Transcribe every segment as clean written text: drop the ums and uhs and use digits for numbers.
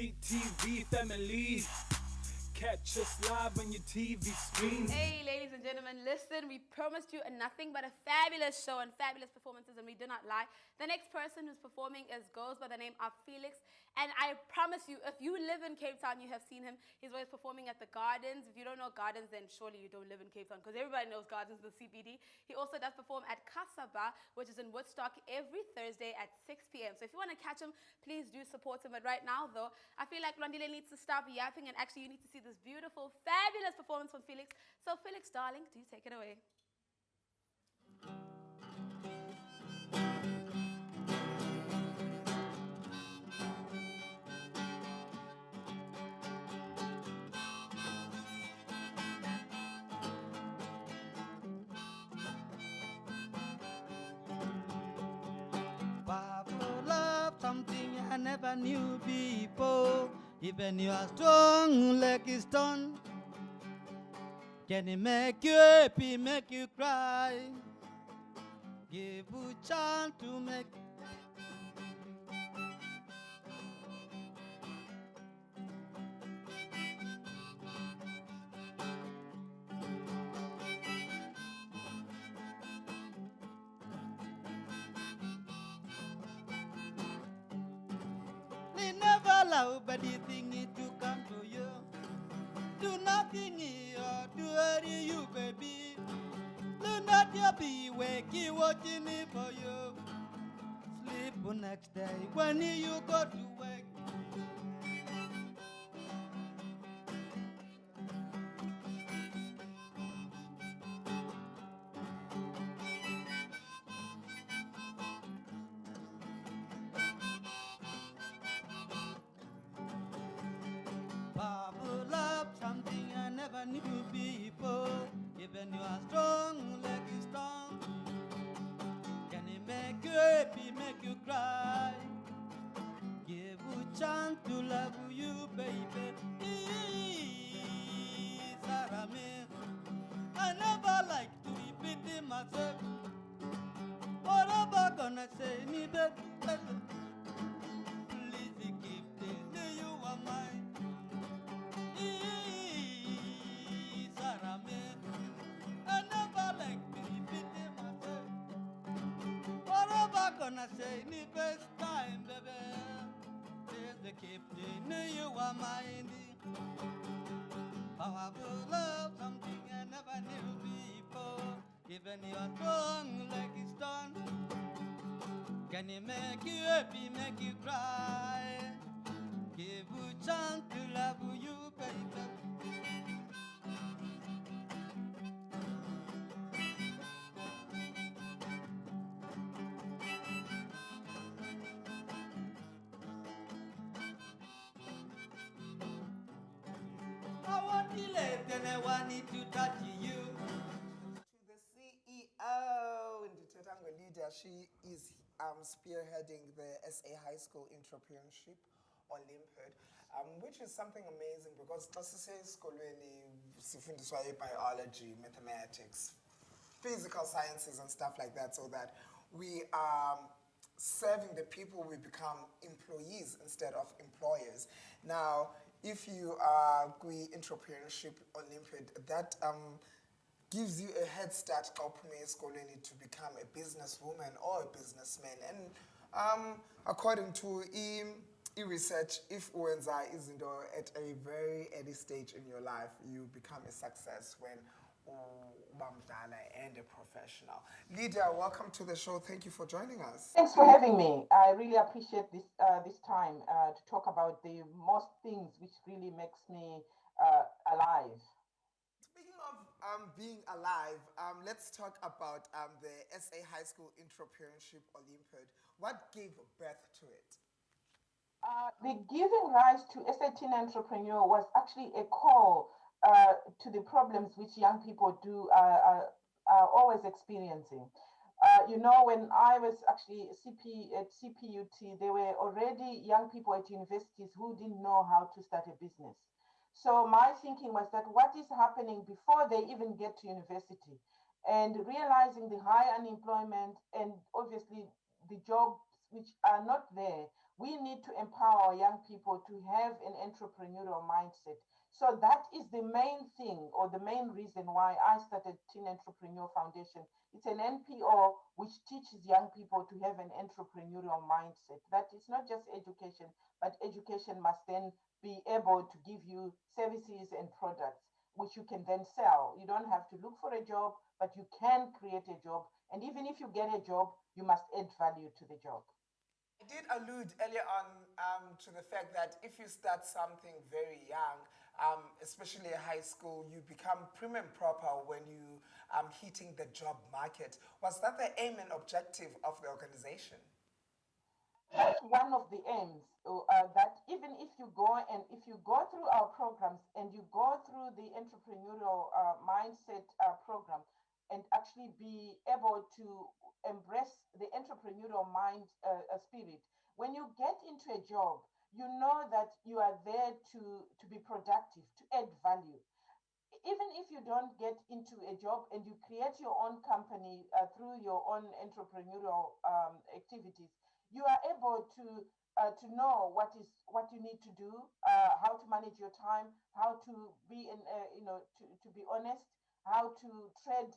CTV family. Catch us live on your TV screen. Hey, ladies and gentlemen, listen, we promised you nothing but a fabulous show and fabulous performances, and we do not lie. The next person who's performing goes by the name of Felix, and I promise you, if you live in Cape Town, you have seen him. He's always performing at the Gardens. If you don't know Gardens, then surely you don't live in Cape Town, because everybody knows Gardens, the CBD. He also does perform at Kasaba, which is in Woodstock, every Thursday at 6 p.m. So if you want to catch him, please do support him. But right now, though, I feel like Rondile needs to stop yapping, and actually you need to see this beautiful, fabulous performance from Felix. So Felix, darling, do take it away. Love something I never knew before. Even you are strong like a stone. Can it make you happy, make you cry? Give you chance to make. They never allow but the thing is to come to you. Do nothing here, do hurry you, baby. Do not you be wakey watching it for you. Sleep the next day when you go to work. Papa love something I never knew before. Even you are strong like a stone. Can it make you happy, make you cry? Give you chance to love you, baby. Sarah, I never like to repeat it myself. What am I gonna say, me, baby? Please keep this, you are mine. Sarah, I never like to repeat it myself. What am I gonna say, me first time, baby? Please keep this, you are mine. Powerful love, something I never knew before. Even you are strong like a stone. Can it make you happy, make you cry? Give you chance to love you, baby. I want to let and I want it to touch you. To the CEO, Ndithetha Lydia, she is spearheading the SA High School Entrepreneurship Olympiad, which is something amazing because xa sisesikolweni sifundiswa biology, mathematics, physical sciences and stuff like that, so that we are serving the people, we become employees instead of employers. Now, if you are Gui Entrepreneurship Olympiad, that gives you a head start to become a businesswoman or a businessman. And according to research, if uwenza izinto at a very early stage in your life, you become a success when ubamdala and a professional. Lydia, welcome to the show. Thank you for joining us. Thanks for having me. I really appreciate this time to talk about the most things which really makes me alive. Speaking of being alive, let's talk about the SA High School Entrepreneurship Olympiad. What gave birth to it? The giving rise to SA Teen Entrepreneur was actually a call to the problems which young people are always experiencing. When I was actually at CPUT, there were already young people at universities who didn't know how to start a business. So my thinking was that what is happening before they even get to university, and realizing the high unemployment and obviously the jobs which are not there, We need to empower young people to have an entrepreneurial mindset. So that is the main thing, or the main reason why I started Teen Entrepreneur Foundation. It's an NPO which teaches young people to have an entrepreneurial mindset. That it's not just education, but education must then be able to give you services and products which you can then sell. You don't have to look for a job, but you can create a job. And even if you get a job, you must add value to the job. I did allude earlier on to the fact that if you start something very young, especially a high school, you become prim and proper when you hitting the job market. Was that the aim and objective of the organization? That's one of the aims, that even if you go and if you go through our programs and you go through the entrepreneurial mindset program and actually be able to embrace the entrepreneurial mind spirit, when you get into a job, you know that you are there to be productive, to add value. Even if you don't get into a job and you create your own company through your own entrepreneurial activities, you are able to know what you need to do, how to manage your time, how to be in, to be honest, how to trade,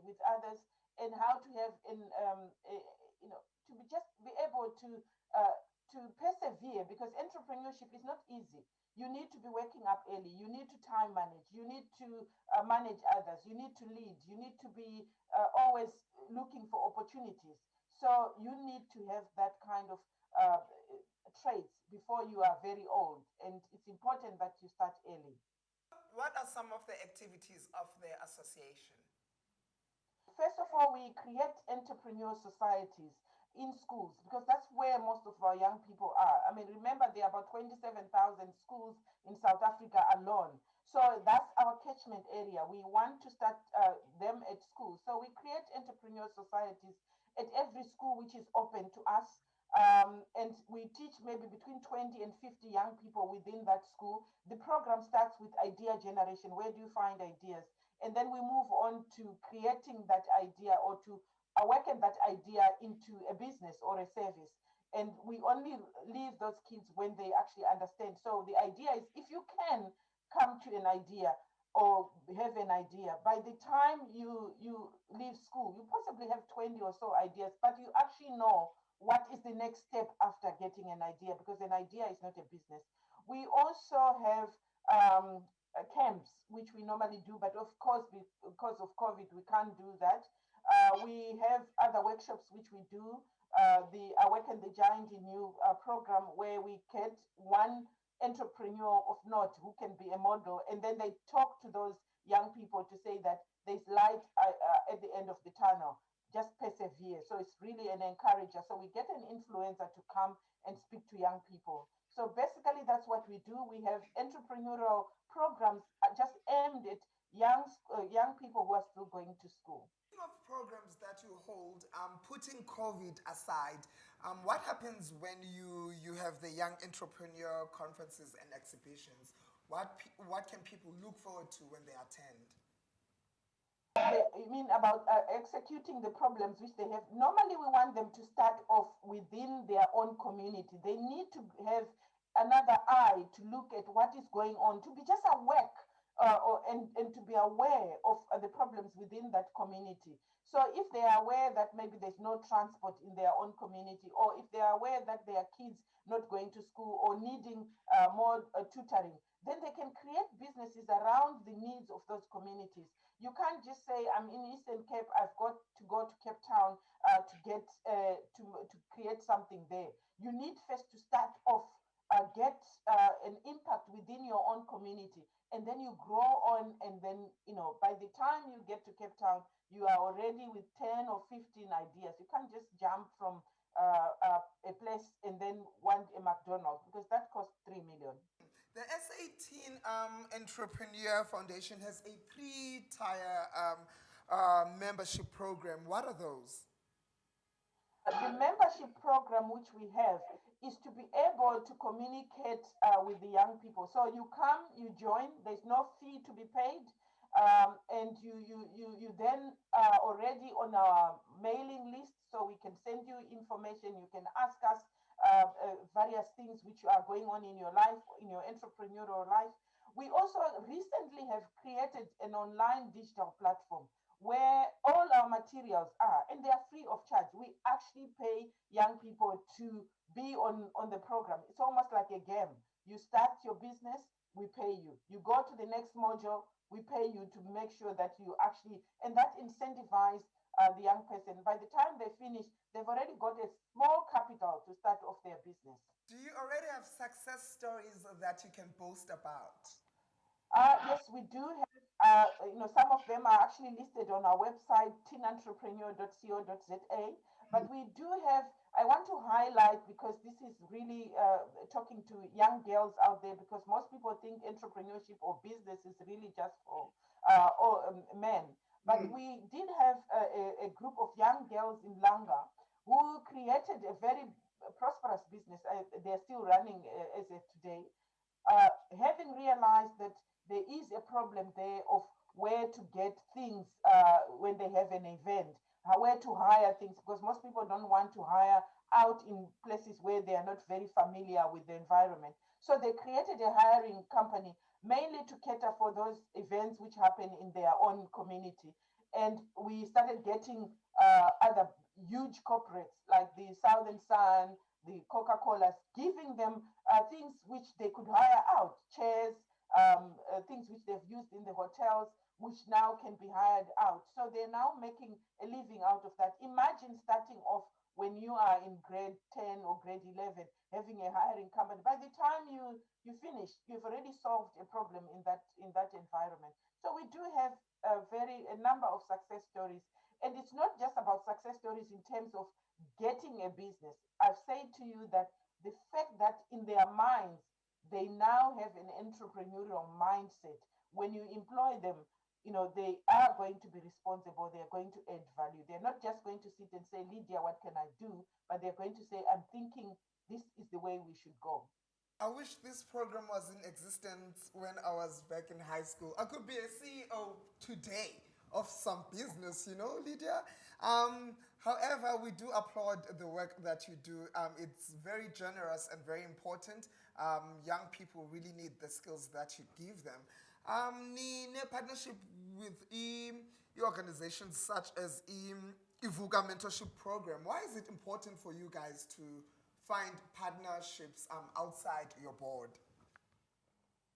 with others, and how to have in, to be just be able to persevere, because entrepreneurship is not easy. You need to be waking up early. You need to time manage. You need to manage others. You need to lead. You need to be always looking for opportunities. So you need to have that kind of traits before you are very old. And it's important that you start early. What are some of the activities of the association? First of all, we create entrepreneur societies in schools, because that's where most of our young people are. I mean, remember, there are about 27,000 schools in South Africa alone. So that's our catchment area. We want to start them at schools. So we create entrepreneur societies at every school which is open to us. And we teach maybe between 20 and 50 young people within that school. The program starts with idea generation. Where do you find ideas? And then we move on to creating that idea, or to awaken that idea into a business or a service. And we only leave those kids when they actually understand. So the idea is, if you can come to an idea or have an idea, by the time you leave school, you possibly have 20 or so ideas, but you actually know what is the next step after getting an idea, because an idea is not a business. We also have camps, which we normally do, but of course, because of COVID, we can't do that. We have other workshops which we do. The Awaken the Giant in You program, where we get one entrepreneur of note who can be a model, and then they talk to those young people to say that there's light at the end of the tunnel. Just persevere. So it's really an encourager. So we get an influencer to come and speak to young people. So basically, that's what we do. We have entrepreneurial programs just aimed at young people who are still going to school. Of programs that you hold, putting COVID aside, what happens when you have the young entrepreneur conferences and exhibitions? What can people look forward to when they attend? You mean about executing the problems which they have? Normally, we want them to start off within their own community. They need to have another eye to look at what is going on, to be just awake, and to be aware of the problems within that community. So if they are aware that maybe there's no transport in their own community, or if they are aware that their kids not going to school or needing more tutoring, then they can create businesses around the needs of those communities. You can't just say, I'm in Eastern Cape, I've got to go to Cape Town to get to create something there. You need first to start off, get an impact within your own community, and then you grow on, and then, by the time you get to Cape Town, you are already with 10 or 15 ideas. You can't just jump from a place and then want a McDonald's, because that costs 3 million. The S18 Entrepreneur Foundation has a pre-tire membership program. What are those? The membership program which we have is to be able to communicate with the young people. So you come, you join, there's no fee to be paid, and you then are already on our mailing list, so we can send you information. You can ask us various things which are going on in your life, in your entrepreneurial life. We also recently have created an online digital platform where all our materials are, and they are free of charge. We actually pay young people to be on the program. It's almost like a game. You start your business, we pay you. You go to the next module, we pay you to make sure that you actually, and that incentivizes the young person. By the time they finish, they've already got a small capital to start off their business. Do you already have success stories that you can boast about? Yes, we do have. Some of them are actually listed on our website, teenentrepreneur.co.za. But we do have. I want to highlight because this is really talking to young girls out there because most people think entrepreneurship or business is really just for men. But we did have a group of young girls in Langa who created a very prosperous business. They're still running as of today, having realized that there is a problem there of where to get things when they have an event, where to hire things, because most people don't want to hire out in places where they are not very familiar with the environment. So they created a hiring company mainly to cater for those events which happen in their own community. And we started getting other huge corporates like the Southern Sun, the Coca-Colas, giving them things which they could hire out, chairs, things which they've used in the hotels, which now can be hired out. So they're now making a living out of that. Imagine starting off when you are in grade 10 or grade 11, having a hiring company. By the time you finish, you've already solved a problem in that environment. So we do have a number of success stories. And it's not just about success stories in terms of getting a business. I've said to you that the fact that in their minds, they now have an entrepreneurial mindset. When you employ them, they are going to be responsible. They're going to add value. They're not just going to sit and say, Lydia, what can I do? But they're going to say, I'm thinking this is the way we should go. I wish this program was in existence when I was back in high school. I could be a CEO today of some business, Lydia. However, we do applaud the work that you do. It's very generous and very important. Young people really need the skills that you give them. Ni partnership with organizations such as Ivuka Mentorship Program. Why is it important for you guys to find partnerships outside your board?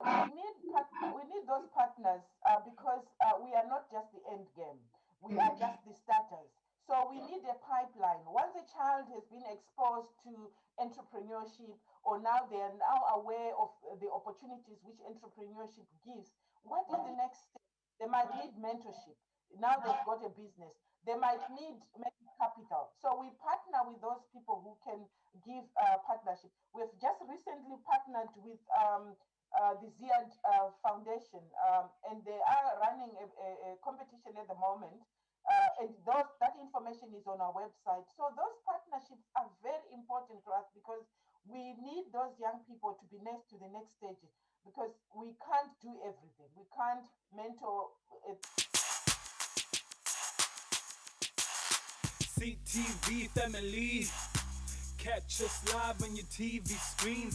We need those partners because we are not just the end game. We are just the starters. So we need a pipeline. Once a child has been exposed to entrepreneurship, or now they are now aware of the opportunities which entrepreneurship gives, what is the next step? They might need mentorship. Now they've got a business. They might need maybe capital. So we partner with those people who can give partnership. We've just recently partnered with the Ziad Foundation, and they are running a competition at the moment. And that information is on our website. So those partnerships are very important to us because we need those young people to be next to the next stage because we can't do everything. We can't mentor. CTV family, catch us live on your TV screens.